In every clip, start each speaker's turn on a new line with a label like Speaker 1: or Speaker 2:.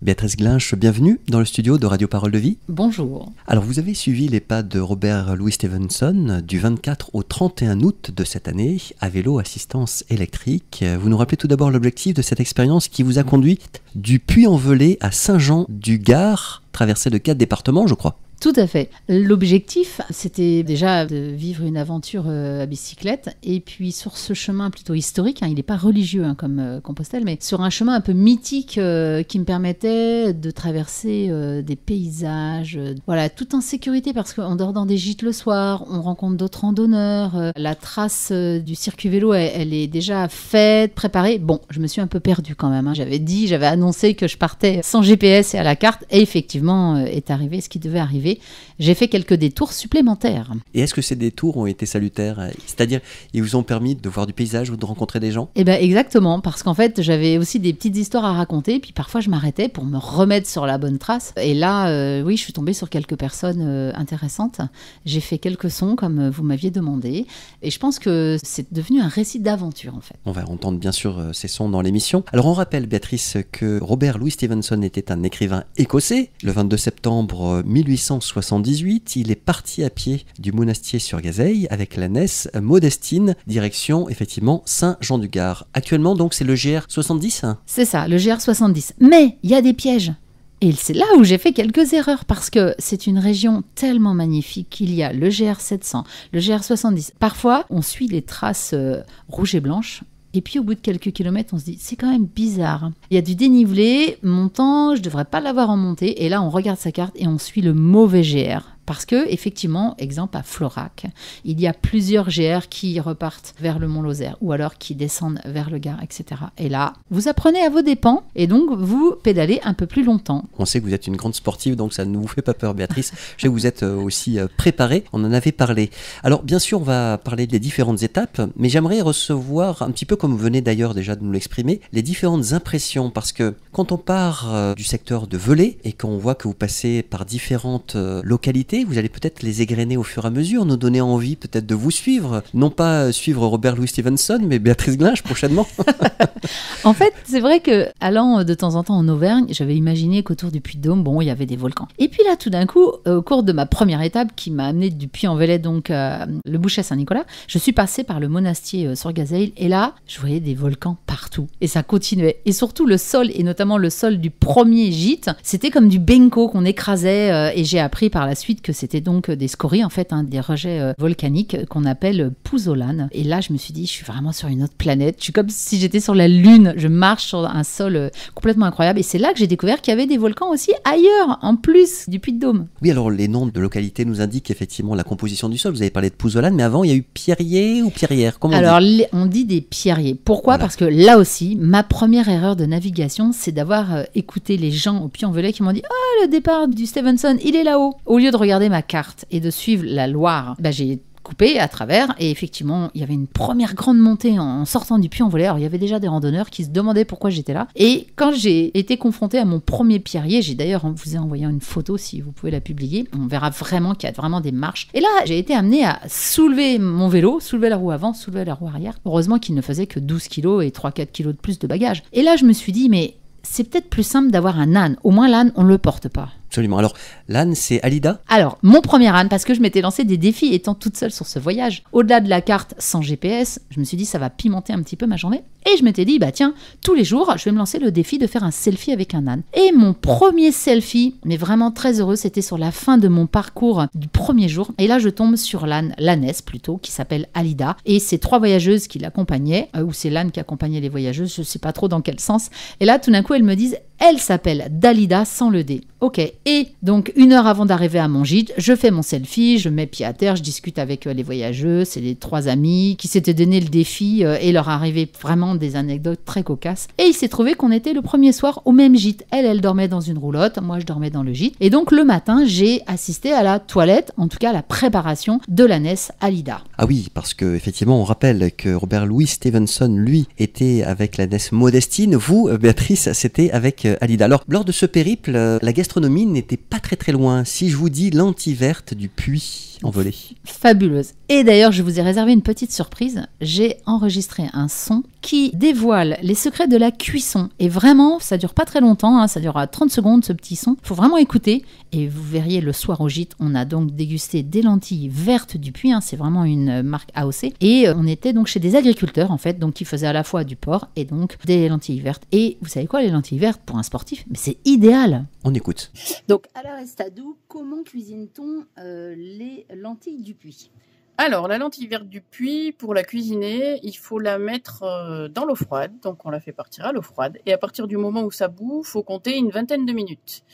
Speaker 1: Béatrice Glinch, bienvenue dans le studio de Radio Parole de Vie.
Speaker 2: Bonjour.
Speaker 1: Alors vous avez suivi les pas de Robert Louis Stevenson du 24 au 31 août de cette année à vélo assistance électrique. Vous nous rappelez tout d'abord l'objectif de cette expérience qui vous a conduit du Puy-en-Velay à Saint-Jean-du-Gard, traversée de 4 départements je crois.
Speaker 2: Tout à fait. L'objectif, c'était déjà de vivre une aventure à bicyclette. Et puis sur ce chemin plutôt historique, il n'est pas religieux comme Compostelle, mais sur un chemin un peu mythique qui me permettait de traverser des paysages, voilà, tout en sécurité parce qu'on dort dans des gîtes le soir, on rencontre d'autres randonneurs. La trace du circuit vélo, elle est déjà faite, préparée. Bon, je me suis un peu perdue quand même. J'avais annoncé que je partais sans GPS et à la carte. Et effectivement, est arrivé ce qui devait arriver. J'ai fait quelques détours supplémentaires.
Speaker 1: Et est-ce que ces détours ont été salutaires? C'est-à-dire, ils vous ont permis de voir du paysage ou de rencontrer des gens?
Speaker 2: Eh bien, exactement, parce qu'en fait, j'avais aussi des petites histoires à raconter, puis parfois je m'arrêtais pour me remettre sur la bonne trace. Et là, oui, je suis tombée sur quelques personnes intéressantes. J'ai fait quelques sons, comme vous m'aviez demandé, et je pense que c'est devenu un récit d'aventure, en fait.
Speaker 1: On va entendre bien sûr ces sons dans l'émission. Alors, on rappelle, Béatrice, que Robert Louis Stevenson était un écrivain écossais. Le 22 septembre 1878, il est parti à pied du Monastier-sur-Gazeille avec l'ânesse Modestine, direction effectivement Saint-Jean-du-Gard. Actuellement donc c'est le GR70 hein?
Speaker 2: C'est ça, le GR70. Mais il y a des pièges. Et c'est là où j'ai fait quelques erreurs parce que c'est une région tellement magnifique qu'il y a le GR700, le GR70. Parfois, on suit les traces rouges et blanches. Et puis au bout de quelques kilomètres, on se dit, c'est quand même bizarre. Il y a du dénivelé montant, je ne devrais pas l'avoir en montée. Et là, on regarde sa carte et on suit le mauvais GR. Parce que, effectivement, exemple à Florac, il y a plusieurs GR qui repartent vers le Mont-Lozère ou alors qui descendent vers le Gard, etc. Et là, vous apprenez à vos dépens et donc vous pédalez un peu plus longtemps.
Speaker 1: On sait que vous êtes une grande sportive, donc ça ne vous fait pas peur, Béatrice. Je sais que vous êtes aussi préparée, on en avait parlé. Alors, bien sûr, on va parler des différentes étapes, mais j'aimerais recevoir, un petit peu comme vous venez d'ailleurs déjà de nous l'exprimer, les différentes impressions. Parce que quand on part du secteur de Velay et qu'on voit que vous passez par différentes localités, vous allez peut-être les égrener au fur et à mesure, nous donner envie peut-être de vous suivre. Non pas suivre Robert Louis Stevenson, mais Béatrice Glinch prochainement.
Speaker 2: En fait, c'est vrai que allant de temps en temps en Auvergne, j'avais imaginé qu'autour du Puy-de-Dôme, bon, il y avait des volcans. Et puis là, tout d'un coup, au cours de ma première étape qui m'a amené du Puy-en-Velay, donc le Bouchet Saint-Nicolas, je suis passée par le Monastier sur Gazeille et là, je voyais des volcans partout. Et ça continuait. Et surtout le sol, et notamment le sol du premier gîte, c'était comme du benko qu'on écrasait. Et j'ai appris par la suite que c'était donc des scories, en fait, des rejets volcaniques qu'on appelle pouzzolanes. Et là, je me suis dit, je suis vraiment sur une autre planète. Je suis comme si j'étais sur la Lune. Je marche sur un sol complètement incroyable. Et c'est là que j'ai découvert qu'il y avait des volcans aussi ailleurs, en plus du Puy-de-Dôme.
Speaker 1: Oui, alors les noms de localités nous indiquent effectivement la composition du sol. Vous avez parlé de pouzzolanes, mais avant, il y a eu pierrier ou pierrière. Comment on dit?
Speaker 2: On dit des pierriers. Pourquoi?
Speaker 1: Voilà.
Speaker 2: Parce que là aussi, ma première erreur de navigation, c'est d'avoir écouté les gens au Puy-en-Velay qui m'ont dit « Ah, le départ du Stevenson, il est là-haut !» Au lieu de regarder ma carte et de suivre la Loire, j'ai coupé à travers et effectivement il y avait une première grande montée en sortant du Puy-en-Velay. Alors il y avait déjà des randonneurs qui se demandaient pourquoi j'étais là et quand j'ai été confrontée à mon premier pierrier, j'ai d'ailleurs vous ai envoyé une photo si vous pouvez la publier, on verra vraiment qu'il y a vraiment des marches et là j'ai été amenée à soulever mon vélo, soulever la roue avant, soulever la roue arrière. Heureusement qu'il ne faisait que 12 kilos et 3-4 kilos de plus de bagages et là je me suis dit mais c'est peut-être plus simple d'avoir un âne, au moins l'âne on ne le porte pas.
Speaker 1: Absolument. Alors, l'âne, c'est Alida?
Speaker 2: Alors, mon premier âne, parce que je m'étais lancé des défis étant toute seule sur ce voyage. Au-delà de la carte sans GPS, je me suis dit ça va pimenter un petit peu ma journée. Et je m'étais dit, bah tiens, tous les jours, je vais me lancer le défi de faire un selfie avec un âne. Et mon premier selfie, mais vraiment très heureux, c'était sur la fin de mon parcours du premier jour. Et là, je tombe sur l'ânesse plutôt, qui s'appelle Alida. Et c'est 3 voyageuses qui l'accompagnaient, ou c'est l'âne qui accompagnait les voyageuses, je ne sais pas trop dans quel sens. Et là, tout d'un coup, elles me disent, elle s'appelle Dalida sans le D. Ok, et donc 1 heure avant d'arriver à mon gîte, je fais mon selfie, je mets pied à terre, je discute avec les voyageuses, c'est les 3 amis qui s'étaient donné le défi et leur arrivait vraiment des anecdotes très cocasses. Et il s'est trouvé qu'on était le premier soir au même gîte. Elle dormait dans une roulotte, moi je dormais dans le gîte. Et donc le matin, j'ai assisté à la toilette, en tout cas à la préparation de l'ânesse Alida.
Speaker 1: Ah oui, parce que effectivement, on rappelle que Robert Louis Stevenson, lui, était avec l'ânesse Modestine. Vous, Béatrice, c'était avec Alida. Alors, lors de ce périple, la gastronomie n'était pas très très loin. Si je vous dis lentilles vertes du Puy-en-Velay.
Speaker 2: Fabuleuse. Et d'ailleurs, je vous ai réservé une petite surprise. J'ai enregistré un son qui dévoile les secrets de la cuisson. Et vraiment, ça dure pas très longtemps, hein, ça dure 30 secondes ce petit son. Il faut vraiment écouter. Et vous verriez le soir au gîte, on a donc dégusté des lentilles vertes du Puy. Hein, c'est vraiment une marque AOC. Et on était donc chez des agriculteurs en fait, donc qui faisaient à la fois du porc et donc des lentilles vertes. Et vous savez quoi, les lentilles vertes pour un sportif, mais c'est idéal.
Speaker 1: On écoute.
Speaker 2: Donc à l'Arestadou, comment cuisine-t-on les lentilles du Puy ?
Speaker 3: Alors, la lentille verte du Puy, pour la cuisiner, il faut la mettre dans l'eau froide. Donc, on la fait partir à l'eau froide. Et à partir du moment où ça bout, il faut compter une vingtaine de minutes.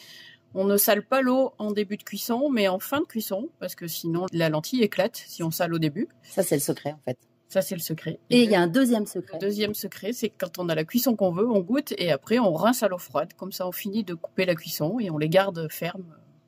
Speaker 3: On ne sale pas l'eau en début de cuisson, mais en fin de cuisson, parce que sinon, la lentille éclate si on sale au début.
Speaker 2: Ça, c'est le secret, en fait.
Speaker 3: Ça, c'est le secret.
Speaker 2: Et il y a un deuxième secret.
Speaker 3: Le deuxième secret, c'est que quand on a la cuisson qu'on veut, on goûte et après, on rince à l'eau froide. Comme ça, on finit de couper la cuisson et on les garde fermes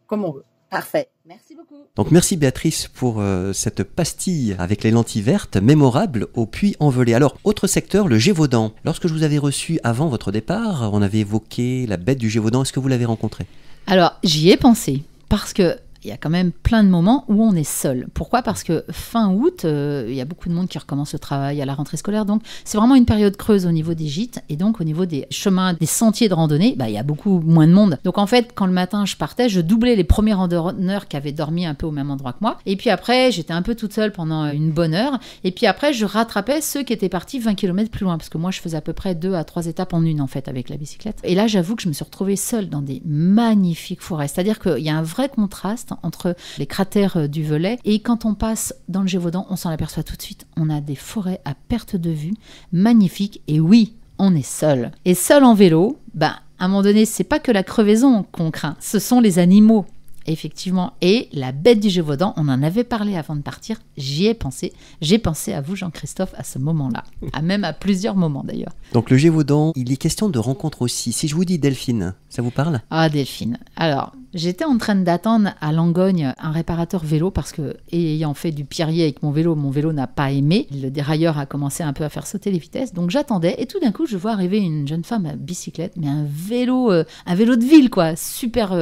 Speaker 3: comme on veut.
Speaker 2: Parfait. Merci beaucoup.
Speaker 1: Donc merci Béatrice pour cette pastille avec les lentilles vertes, mémorable au Puy-en-Velay. Alors, autre secteur, le Gévaudan. Lorsque je vous avais reçu avant votre départ, on avait évoqué la bête du Gévaudan. Est-ce que vous l'avez rencontrée ?
Speaker 2: Alors, j'y ai pensé, parce que il y a quand même plein de moments où on est seul. Pourquoi ? Parce que fin août, il y a beaucoup de monde qui recommence le travail à la rentrée scolaire. Donc, c'est vraiment une période creuse au niveau des gîtes. Et donc, au niveau des chemins, des sentiers de randonnée, il y a beaucoup moins de monde. Donc, en fait, quand le matin, je partais, je doublais les premiers randonneurs qui avaient dormi un peu au même endroit que moi. Et puis après, j'étais un peu toute seule pendant une bonne heure. Et puis après, je rattrapais ceux qui étaient partis 20 km plus loin. Parce que moi, je faisais à peu près 2 à 3 étapes en une, en fait, avec la bicyclette. Et là, j'avoue que je me suis retrouvée seule dans des magnifiques forêts. C'est-à-dire qu'il y a un vrai contraste entre les cratères du Velay et quand on passe dans le Gévaudan, on s'en aperçoit tout de suite. On a des forêts à perte de vue, magnifiques, et oui, on est seul. Et seul en vélo, à un moment donné, c'est pas que la crevaison qu'on craint, ce sont les animaux. Effectivement, et la bête du Gévaudan, on en avait parlé avant de partir, j'y ai pensé. J'ai pensé à vous, Jean-Christophe, à ce moment-là, même à plusieurs moments d'ailleurs.
Speaker 1: Donc le Gévaudan, il est question de rencontre aussi. Si je vous dis Delphine, ça vous parle ?
Speaker 2: Ah, Delphine. Alors, j'étais en train d'attendre à Langogne un réparateur vélo parce que, ayant fait du pierrier avec mon vélo n'a pas aimé. Le dérailleur a commencé un peu à faire sauter les vitesses, donc j'attendais et tout d'un coup, je vois arriver une jeune femme à bicyclette, mais un vélo de ville, quoi, super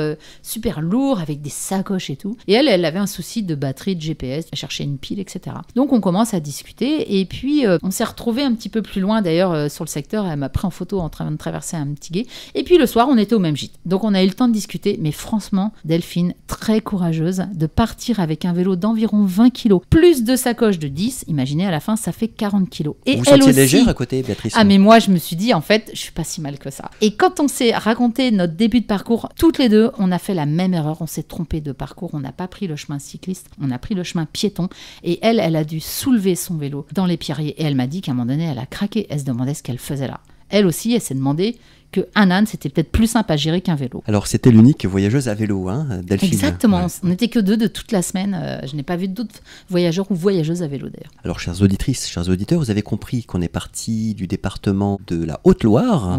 Speaker 2: lourd, avec des sacoches et tout. Et elle avait un souci de batterie, de GPS, elle cherchait une pile, etc. Donc on commence à discuter et puis on s'est retrouvés un petit peu plus loin d'ailleurs sur le secteur. Elle m'a pris en photo en train de traverser un petit gué. Et puis le soir, on était au même gîte. Donc on a eu le temps de discuter, mais franchement, Delphine, très courageuse, de partir avec un vélo d'environ 20 kilos, plus de sacoches de 10, imaginez à la fin, ça fait 40 kilos. Et
Speaker 1: vous
Speaker 2: elle
Speaker 1: sentiez
Speaker 2: aussi,
Speaker 1: légère à côté, Béatrice ?
Speaker 2: Ah mais moi je me suis dit en fait je suis pas si mal que ça. Et quand on s'est raconté notre début de parcours, toutes les deux on a fait la même erreur, on s'est trompé de parcours, on n'a pas pris le chemin cycliste, on a pris le chemin piéton et elle a dû soulever son vélo dans les pierriers et elle m'a dit qu'à un moment donné elle a craqué, elle se demandait ce qu'elle faisait là. Elle aussi elle s'est demandé qu'un âne, c'était peut-être plus simple à gérer qu'un vélo.
Speaker 1: Alors, c'était l'unique voyageuse à vélo, Delphine.
Speaker 2: Exactement.
Speaker 1: Ouais.
Speaker 2: On n'était que deux de toute la semaine. Je n'ai pas vu d'autres voyageurs ou voyageuses à vélo, d'ailleurs.
Speaker 1: Alors, chères auditrices, chers auditeurs, vous avez compris qu'on est parti du département de la Haute-Loire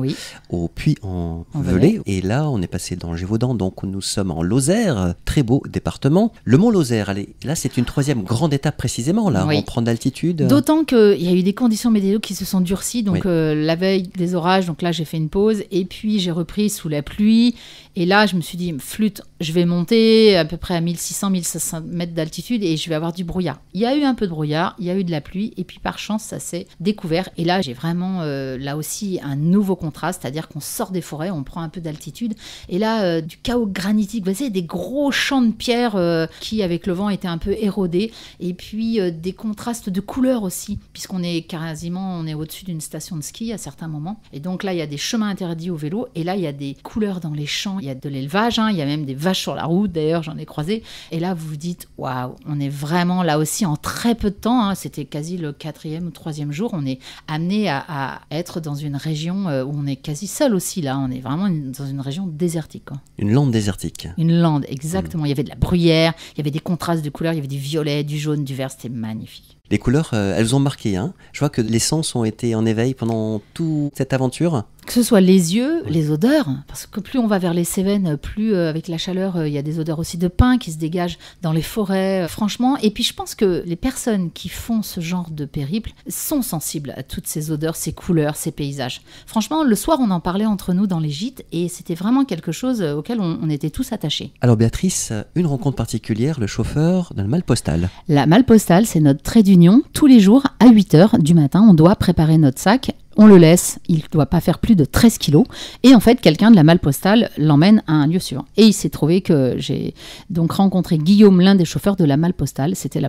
Speaker 1: au Puy-en-Velay. Et là, on est passé dans le Gévaudan, donc nous sommes en Lozère, très beau département. Le mont Lozère, allez, là, c'est une troisième grande étape précisément, là, on prend d'altitude.
Speaker 2: D'autant qu'il y a eu des conditions météo qui se sont durcies, donc la veille des orages, donc là, j'ai fait une pause. Et puis j'ai repris sous la pluie et là je me suis dit flûte, je vais monter à peu près à 1600-1700 mètres d'altitude et je vais avoir du brouillard. Il y a eu un peu de brouillard, il y a eu de la pluie et puis par chance ça s'est découvert et là j'ai vraiment là aussi un nouveau contraste, c'est-à-dire qu'on sort des forêts, on prend un peu d'altitude et là du chaos granitique, vous savez, des gros champs de pierre qui avec le vent étaient un peu érodés et puis des contrastes de couleurs aussi puisqu'on est on est au-dessus d'une station de ski à certains moments et donc là il y a des chemins interdits au vélo et là il y a des couleurs dans les champs, il y a de l'élevage, il y a même des vaches sur la route, d'ailleurs j'en ai croisé et là vous vous dites waouh, on est vraiment là aussi en très peu de temps, c'était quasi le 4e ou 3e jour, on est amené à être dans une région où on est quasi seul aussi là, on est vraiment dans une région désertique.
Speaker 1: Une lande désertique.
Speaker 2: Une lande, exactement, il y avait de la bruyère, il y avait des contrastes de couleurs, il y avait du violet, du jaune, du vert, c'était magnifique.
Speaker 1: Les couleurs, elles ont marqué. Hein. Je vois que les sens ont été en éveil pendant toute cette aventure.
Speaker 2: Que ce soit les yeux, les odeurs, parce que plus on va vers les Cévennes, plus avec la chaleur, il y a des odeurs aussi de pin qui se dégagent dans les forêts, franchement. Et puis je pense que les personnes qui font ce genre de périple sont sensibles à toutes ces odeurs, ces couleurs, ces paysages. Franchement, le soir, on en parlait entre nous dans les gîtes et c'était vraiment quelque chose auquel on était tous attachés.
Speaker 1: Alors Béatrice, une rencontre particulière, le chauffeur de la malle postale.
Speaker 2: La malle postale, c'est notre trait d'union. Tous les jours, à 8h du matin, on doit préparer notre sac. On le laisse, il ne doit pas faire plus de 13 kilos. Et en fait, quelqu'un de la malle postale l'emmène à un lieu suivant. Et il s'est trouvé que j'ai donc rencontré Guillaume, l'un des chauffeurs de la malle postale. C'était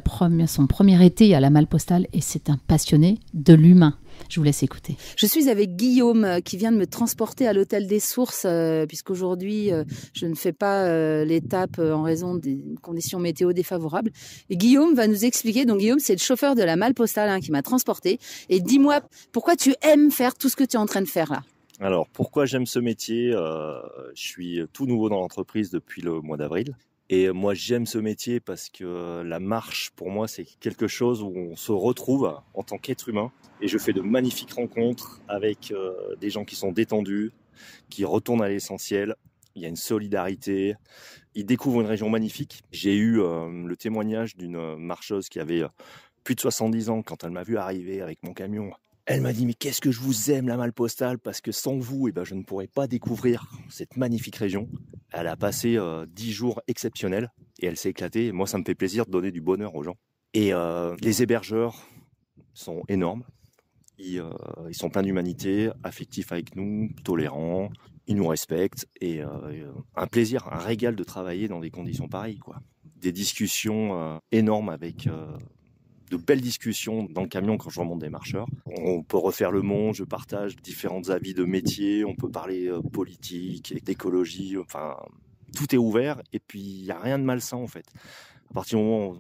Speaker 2: son premier été à la malle postale et c'est un passionné de l'humain. Je vous laisse écouter.
Speaker 4: Je suis avec Guillaume qui vient de me transporter à l'hôtel des Sources puisqu'aujourd'hui je ne fais pas l'étape en raison des conditions météo défavorables. Et Guillaume va nous expliquer. Donc Guillaume, c'est le chauffeur de la malle postale qui m'a transporté. Et dis-moi, pourquoi tu aimes faire tout ce que tu es en train de faire là ?
Speaker 5: Alors, pourquoi j'aime ce métier ? Je suis tout nouveau dans l'entreprise depuis le mois d'avril. Et moi, j'aime ce métier parce que la marche, pour moi, c'est quelque chose où on se retrouve en tant qu'être humain. Et je fais de magnifiques rencontres avec des gens qui sont détendus, qui retournent à l'essentiel. Il y a une solidarité. Ils découvrent une région magnifique. J'ai eu le témoignage d'une marcheuse qui avait plus de 70 ans quand elle m'a vu arriver avec mon camion. Elle m'a dit « Mais qu'est-ce que je vous aime, la malle postale, parce que sans vous, je ne pourrais pas découvrir cette magnifique région. » Elle a passé 10 jours exceptionnels et elle s'est éclatée. Et moi, ça me fait plaisir de donner du bonheur aux gens. Et les hébergeurs sont énormes. Ils sont pleins d'humanité, affectifs avec nous, tolérants. Ils nous respectent et un plaisir, un régal de travailler dans des conditions pareilles, quoi. Des discussions énormes avec... de belles discussions dans le camion quand je remonte des marcheurs. On peut refaire le monde, je partage différents avis de métier, on peut parler politique, d'écologie, enfin, tout est ouvert et puis il n'y a rien de malsain en fait. À partir du moment où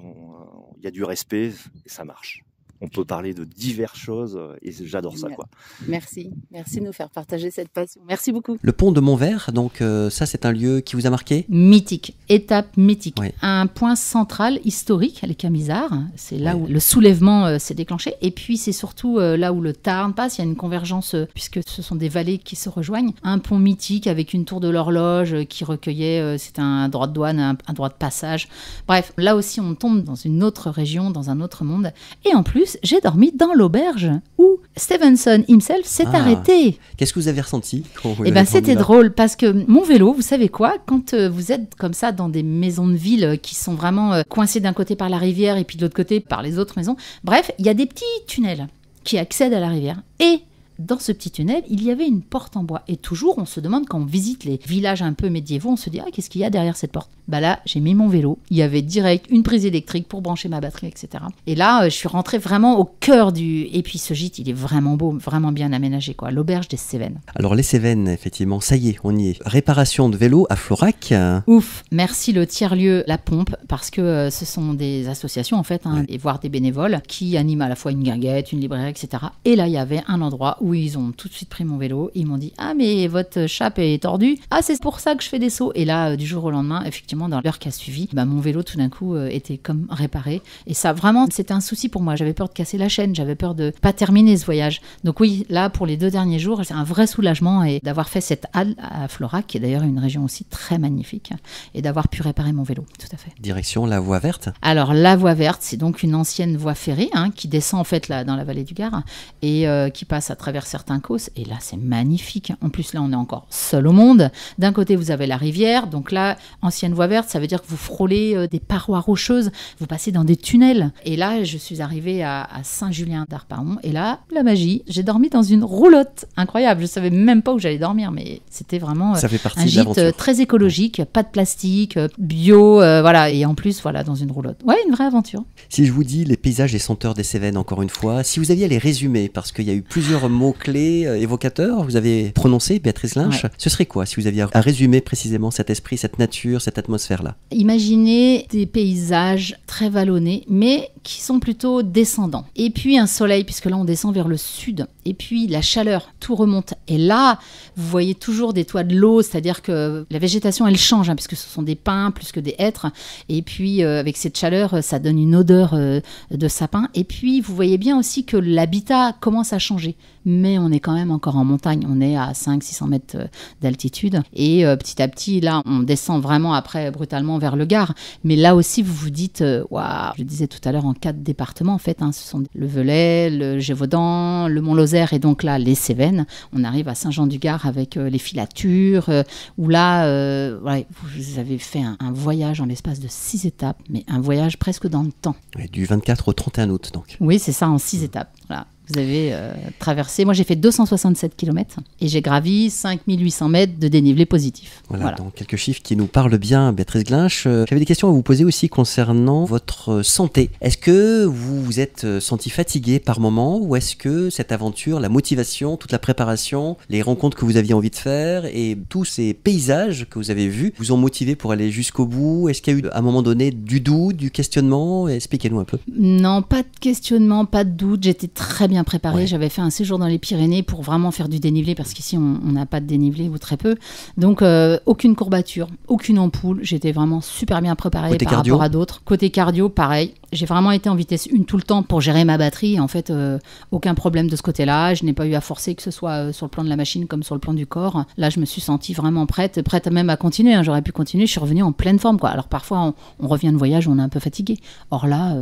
Speaker 5: il y a du respect, ça marche. On peut parler de diverses choses et j'adore ça, quoi.
Speaker 4: Merci de nous faire partager cette passion. Merci beaucoup.
Speaker 1: Le pont de Montvert, donc ça c'est un lieu qui vous a marqué ?
Speaker 2: Mythique, étape mythique.
Speaker 1: Oui.
Speaker 2: Un point central historique, les Camisards, c'est là où le soulèvement s'est déclenché. Et puis c'est surtout là où le Tarn passe, il y a une convergence puisque ce sont des vallées qui se rejoignent. Un pont mythique avec une tour de l'horloge qui recueillait, c'est un droit de douane, un droit de passage. Bref, là aussi on tombe dans une autre région, dans un autre monde. Et en plus, j'ai dormi dans l'auberge où Stevenson himself s'est arrêté.
Speaker 1: Qu'est-ce que vous avez ressenti quand vous
Speaker 2: c'était drôle parce que mon vélo, vous savez quoi, quand vous êtes comme ça dans des maisons de ville qui sont vraiment coincées d'un côté par la rivière et puis de l'autre côté par les autres maisons, bref, il y a des petits tunnels qui accèdent à la rivière et dans ce petit tunnel, il y avait une porte en bois. Et toujours, on se demande, quand on visite les villages un peu médiévaux, on se dit « Ah, qu'est-ce qu'il y a derrière cette porte ?» Là, j'ai mis mon vélo. Il y avait direct une prise électrique pour brancher ma batterie, etc. Et là, je suis rentrée vraiment au cœur du... Et puis, ce gîte, il est vraiment beau, vraiment bien aménagé, quoi. L'auberge des Cévennes.
Speaker 1: Alors, les Cévennes, effectivement, ça y est, on y est. Réparation de vélo à Florac.
Speaker 2: Ouf, merci le tiers-lieu La Pompe, parce que ce sont des associations, en fait, et voire des bénévoles, qui animent à la fois une guinguette, une librairie, etc. Et là, il y avait un endroit où ils ont tout de suite pris mon vélo. Ils m'ont dit « Ah, mais votre chape est tordue. Ah, c'est pour ça que je fais des sauts. » Et là, du jour au lendemain, effectivement, dans l'heure qui a suivi, mon vélo, tout d'un coup, était comme réparé. Et ça, vraiment, c'était un souci pour moi. J'avais peur de casser la chaîne. J'avais peur de pas terminer ce voyage. Donc oui, là, pour les 2 derniers jours, c'est un vrai soulagement et d'avoir fait cette halle à Florac, qui est d'ailleurs une région aussi très magnifique, et d'avoir pu réparer mon vélo. Tout à fait.
Speaker 1: Direction la Voie Verte.
Speaker 2: Alors, la Voie Verte, c'est donc une ancienne voie ferrée qui descend en fait là, dans la vallée du Gard et qui passe à travers certains causes. Et là, c'est magnifique. En plus, là, on est encore seul au monde. D'un côté, vous avez la rivière. Donc là, ancienne voie verte, ça veut dire que vous frôlez des parois rocheuses. Vous passez dans des tunnels. Et là, je suis arrivée à Saint-Julien-d'Arpaon. Et là, la magie, j'ai dormi dans une roulotte. Incroyable. Je savais même pas où j'allais dormir, mais c'était vraiment
Speaker 1: ça fait partie
Speaker 2: un
Speaker 1: de
Speaker 2: gîte
Speaker 1: l'aventure.
Speaker 2: Très écologique, pas de plastique, bio, voilà. Et en plus, voilà, dans une roulotte. Ouais, une vraie aventure.
Speaker 1: Si je vous dis les paysages et senteurs des Cévennes, encore une fois, si vous aviez à les résumer, parce qu'il y a eu plusieurs mots-clés évocateurs, vous avez prononcé, Béatrice Lynch, ce serait quoi si vous aviez à résumer précisément cet esprit, cette nature, cette atmosphère-là ?
Speaker 2: Imaginez des paysages très vallonnés, mais qui sont plutôt descendants. Et puis un soleil, puisque là on descend vers le sud. et puis la chaleur, tout remonte. Et là, vous voyez toujours des toits de l'eau, c'est-à-dire que la végétation, elle change, hein, puisque ce sont des pins plus que des hêtres. Et puis, avec cette chaleur, ça donne une odeur de sapin. Et puis, vous voyez bien aussi que l'habitat commence à changer. Mais on est quand même encore en montagne. On est à 500-600 mètres d'altitude. Et petit à petit, là, on descend vraiment après brutalement vers le Gard. Mais là aussi, vous vous dites, waouh, je le disais tout à l'heure, en 4 départements, en fait, hein, ce sont le Velay, le Gévaudan, le Mont-Lozère et donc là, les Cévennes. On arrive à Saint-Jean-du-Gard avec les filatures, où là, ouais, vous avez fait un voyage en l'espace de 6 étapes, mais un voyage presque dans le temps.
Speaker 1: Ouais, du 24 au 31 août, donc.
Speaker 2: Oui, c'est ça, en 6 étapes. Voilà. Vous avez traversé, moi j'ai fait 267 km et j'ai gravi 5800 mètres de dénivelé positif.
Speaker 1: Voilà, donc quelques chiffres qui nous parlent bien, Béatrice Glinch. J'avais des questions à vous poser aussi concernant votre santé. Est-ce que vous vous êtes senti fatigué par moment, ou est-ce que cette aventure, la motivation, toute la préparation, les rencontres que vous aviez envie de faire et tous ces paysages que vous avez vus vous ont motivé pour aller jusqu'au bout? Est-ce qu'il y a eu à un moment donné du doute, du questionnement? Expliquez-nous un peu.
Speaker 2: Non, pas de questionnement, pas de doute. J'étais très bien préparée. Ouais. J'avais fait un séjour dans les Pyrénées pour vraiment faire du dénivelé, parce qu'ici on n'a pas de dénivelé ou très peu. Donc aucune courbature, aucune ampoule. J'étais vraiment super bien préparée. Côté par cardio. Rapport à d'autres. Côté cardio, pareil. J'ai vraiment été en vitesse 1 tout le temps pour gérer ma batterie. En fait, aucun problème de ce côté-là. Je n'ai pas eu à forcer, que ce soit sur le plan de la machine comme sur le plan du corps. Là, je me suis sentie vraiment prête même à continuer. Hein. J'aurais pu continuer. Je suis revenue en pleine forme, quoi. Alors parfois, on revient de voyage, on est un peu fatigué. Or là...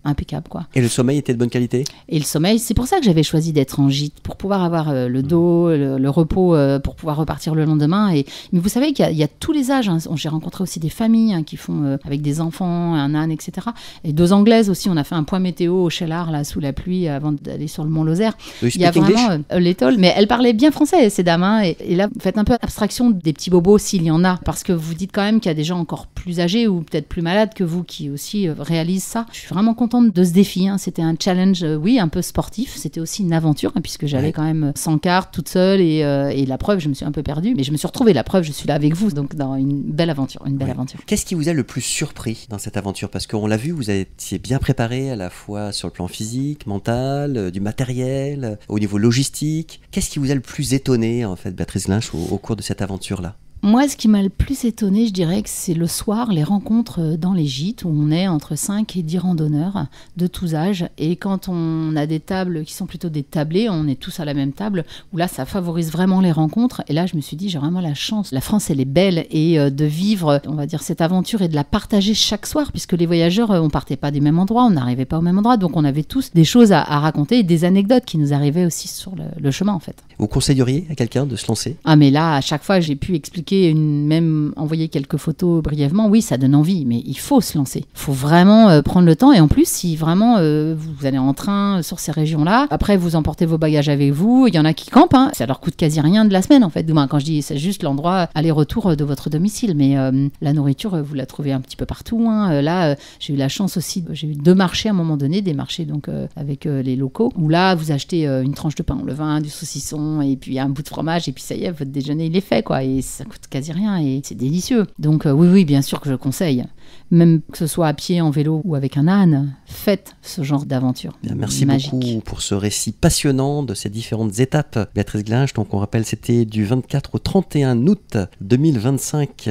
Speaker 2: impeccable, quoi.
Speaker 1: Et le sommeil était de bonne qualité? Et
Speaker 2: le sommeil, c'est pour ça que j'avais choisi d'être en gîte, pour pouvoir avoir le dos, le repos, pour pouvoir repartir le lendemain. Mais vous savez qu'il y a tous les âges, hein. J'ai rencontré aussi des familles, hein, qui font avec des enfants, un âne, etc. Et 2 Anglaises aussi. On a fait un point météo au Cheylard, là, sous la pluie, avant d'aller sur le Mont-Lozère.
Speaker 1: Il y a vraiment
Speaker 2: l'étole, mais elles parlaient bien français, ces dames, hein. Et là, vous faites un peu abstraction des petits bobos, s'il y en a, parce que vous dites quand même qu'il y a des gens encore plus âgés ou peut-être plus malades que vous qui aussi réalisent ça. Je suis vraiment contente de ce défi, hein. C'était un challenge, oui, un peu sportif. C'était aussi une aventure, hein, puisque j'allais quand même sans carte, toute seule, et la preuve, je me suis un peu perdue, mais je me suis retrouvée. La preuve, je suis là avec vous, donc dans une belle aventure, aventure.
Speaker 1: Qu'est-ce qui vous a le plus surpris dans cette aventure? Parce qu'on l'a vu, vous étiez bien préparé à la fois sur le plan physique, mental, du matériel, au niveau logistique. Qu'est-ce qui vous a le plus étonné, en fait, Béatrice Glinch, au cours de cette aventure-là?
Speaker 2: Moi, ce qui m'a le plus étonnée, je dirais que c'est le soir, les rencontres dans les gîtes, où on est entre 5 et 10 randonneurs de tous âges. Et quand on a des tables qui sont plutôt des tablés, on est tous à la même table, où là, ça favorise vraiment les rencontres. Et là, je me suis dit, j'ai vraiment la chance. La France, elle est belle, et de vivre, on va dire, cette aventure et de la partager chaque soir, puisque les voyageurs, on partait pas du même endroit, on n'arrivait pas au même endroit. Donc, on avait tous des choses à raconter et des anecdotes qui nous arrivaient aussi sur le chemin, en fait.
Speaker 1: Vous conseilleriez à quelqu'un de se lancer?
Speaker 2: Ah, mais là, à chaque fois, j'ai pu expliquer, même envoyer quelques photos brièvement, oui, ça donne envie, mais il faut se lancer. Il faut vraiment prendre le temps, et en plus, si vraiment vous allez en train sur ces régions-là, après vous emportez vos bagages avec vous, il y en a qui campent, hein, ça leur coûte quasi rien de la semaine, en fait. Demain, quand je dis, c'est juste l'endroit aller-retour de votre domicile, mais la nourriture, vous la trouvez un petit peu partout, hein. Là, j'ai eu la chance aussi, j'ai eu 2 marchés à un moment donné, des marchés donc avec les locaux, où là, vous achetez une tranche de pain au levain, du saucisson, et puis un bout de fromage, et puis ça y est, votre déjeuner, il est fait, quoi, et ça coûte quasi rien, et c'est délicieux. Donc oui, bien sûr que je conseille. Même que ce soit à pied, en vélo ou avec un âne, faites ce genre d'aventure.
Speaker 1: Bien, merci
Speaker 2: magique.
Speaker 1: Beaucoup pour ce récit passionnant de ces différentes étapes. Béatrice Glinch, donc on rappelle, c'était du 24 au 31 août 2025.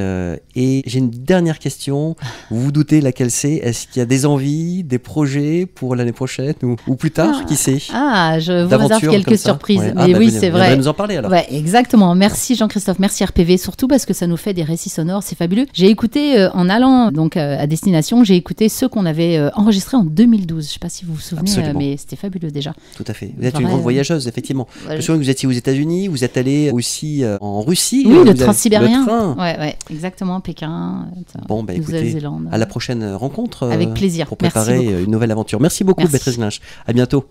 Speaker 1: Et j'ai une dernière question. Vous vous doutez laquelle c'est? Est-ce qu'il y a des envies, des projets pour l'année prochaine ou plus tard, qui sait?
Speaker 2: Je vous réserve quelques surprises.
Speaker 1: Ouais.
Speaker 2: Mais oui, c'est vrai.
Speaker 1: Vous allez nous en parler alors.
Speaker 2: Ouais, exactement. Merci Jean-Christophe, merci RPV, surtout parce que ça nous fait des récits sonores, c'est fabuleux. J'ai écouté, en allant donc à destination, j'ai écouté ceux qu'on avait enregistrés en 2012. Je ne sais pas si vous vous souvenez, mais c'était fabuleux déjà.
Speaker 1: Tout à fait. Vous êtes une grande voyageuse, effectivement. Je me souviens que vous étiez aux États-Unis, vous êtes allé aussi en Russie.
Speaker 2: Oui, le transsibérien. Ouais, exactement, Pékin,
Speaker 1: bon,
Speaker 2: Nouvelle-Zélande.
Speaker 1: À la prochaine rencontre.
Speaker 2: Avec plaisir.
Speaker 1: Pour préparer une nouvelle aventure. Merci beaucoup, Béatrice Glinch. À bientôt.